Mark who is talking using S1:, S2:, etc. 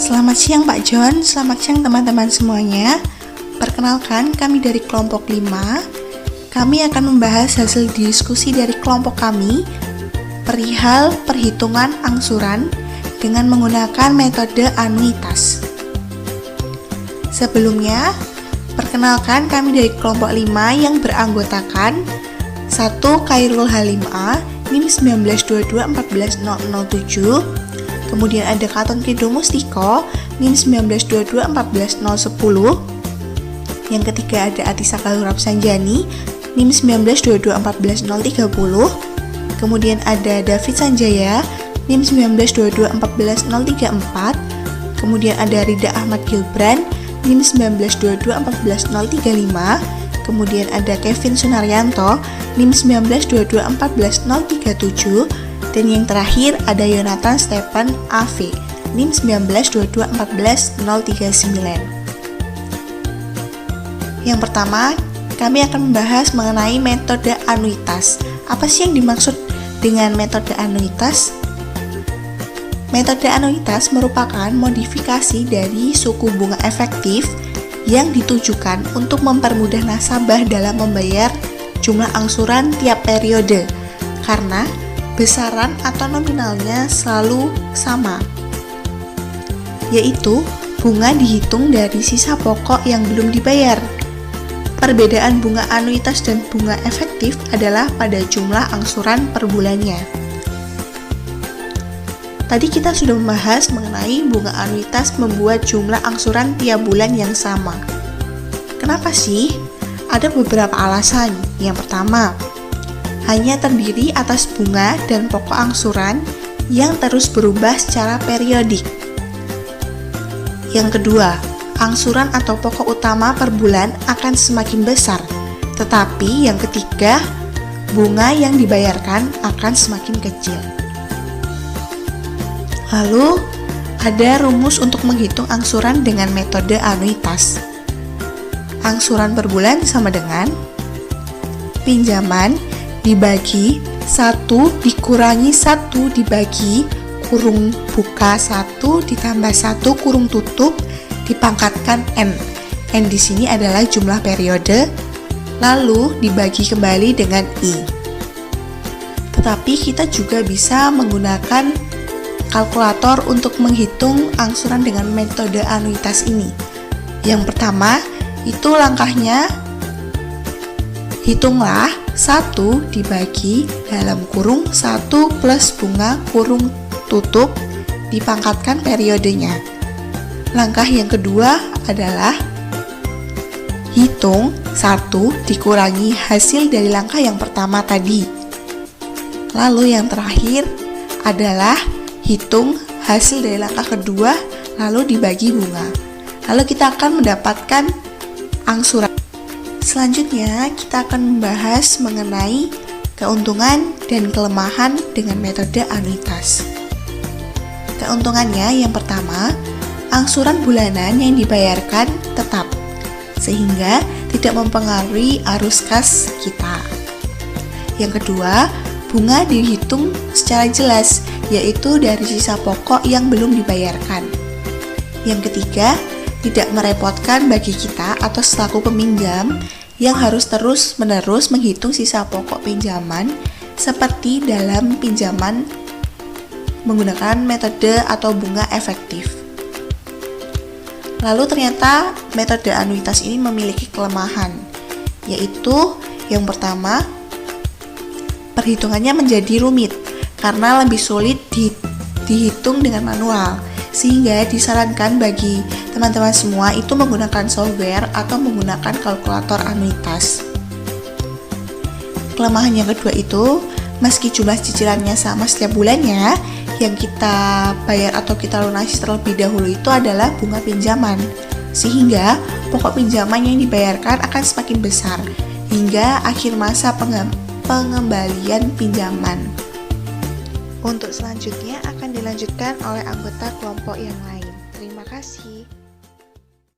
S1: Selamat siang Pak John, selamat siang teman-teman semuanya. Perkenalkan, kami dari kelompok 5. Kami akan membahas hasil diskusi dari kelompok kami perihal perhitungan angsuran dengan menggunakan metode anuitas. Sebelumnya, perkenalkan kami dari kelompok 5 yang beranggotakan 1. Khairul Halimah, NIM 1922-14007. Kemudian ada Katon Kido Mustiko, NIM 1922-14010. Yang ketiga ada Atisa Kalurap Sanjani, NIM 1922-14030. Kemudian ada David Sanjaya, NIM 1922-14034. Kemudian ada Rida Ahmad Gilbran, NIM 1922-14035. Kemudian ada Kevin Sunaryanto, NIM 1922-14037. Dan yang terakhir ada Yonatan Stephen AV, NIM 1922-14039. Yang pertama, kami akan membahas mengenai metode anuitas. Apa sih yang dimaksud dengan metode anuitas? Metode anuitas merupakan modifikasi dari suku bunga efektif yang ditujukan untuk mempermudah nasabah dalam membayar jumlah angsuran tiap periode, karena besaran atau nominalnya selalu sama, yaitu bunga dihitung dari sisa pokok yang belum dibayar. Perbedaan bunga anuitas dan bunga efektif adalah pada jumlah angsuran per bulannya. Tadi kita sudah membahas mengenai bunga anuitas membuat jumlah angsuran tiap bulan yang sama. Kenapa sih? Ada beberapa alasan. Yang pertama, hanya terdiri atas bunga dan pokok angsuran yang terus berubah secara periodik. Yang kedua, angsuran atau pokok utama per bulan akan semakin besar. Tetapi yang ketiga, bunga yang dibayarkan akan semakin kecil. Lalu, ada rumus untuk menghitung angsuran dengan metode anuitas. Angsuran per bulan sama dengan pinjaman dibagi 1 dikurangi 1 dibagi kurung buka 1 ditambah 1 kurung tutup dipangkatkan N. N di sini adalah jumlah periode, lalu dibagi kembali dengan I. Tetapi kita juga bisa menggunakan kalkulator untuk menghitung angsuran dengan metode anuitas ini. Yang pertama, itu langkahnya hitunglah 1 dibagi dalam kurung 1 plus bunga kurung tutup dipangkatkan periodenya. Langkah yang kedua adalah hitung 1 dikurangi hasil dari langkah yang pertama tadi. Lalu yang terakhir adalah hitung hasil dari langkah kedua lalu dibagi bunga. Lalu kita akan mendapatkan angsuran. Selanjutnya, kita akan membahas mengenai keuntungan dan kelemahan dengan metode anuitas. Keuntungannya yang pertama, angsuran bulanan yang dibayarkan tetap, sehingga tidak mempengaruhi arus kas kita. Yang kedua, bunga dihitung secara jelas, yaitu dari sisa pokok yang belum dibayarkan. Yang ketiga, tidak merepotkan bagi kita atau selaku peminjam yang harus terus-menerus menghitung sisa pokok pinjaman seperti dalam pinjaman menggunakan metode atau bunga efektif. Lalu ternyata metode anuitas ini memiliki kelemahan, yaitu yang pertama, perhitungannya menjadi rumit karena lebih sulit dihitung dengan manual, sehingga disarankan bagi teman-teman semua itu menggunakan software atau menggunakan kalkulator anuitas. Kelemahan yang kedua itu, meski jumlah cicilannya sama setiap bulannya, yang kita bayar atau kita lunasi terlebih dahulu itu adalah bunga pinjaman, sehingga pokok pinjaman yang dibayarkan akan semakin besar hingga akhir masa pengembalian pinjaman. Untuk selanjutnya akan dilanjutkan oleh anggota kelompok yang lain.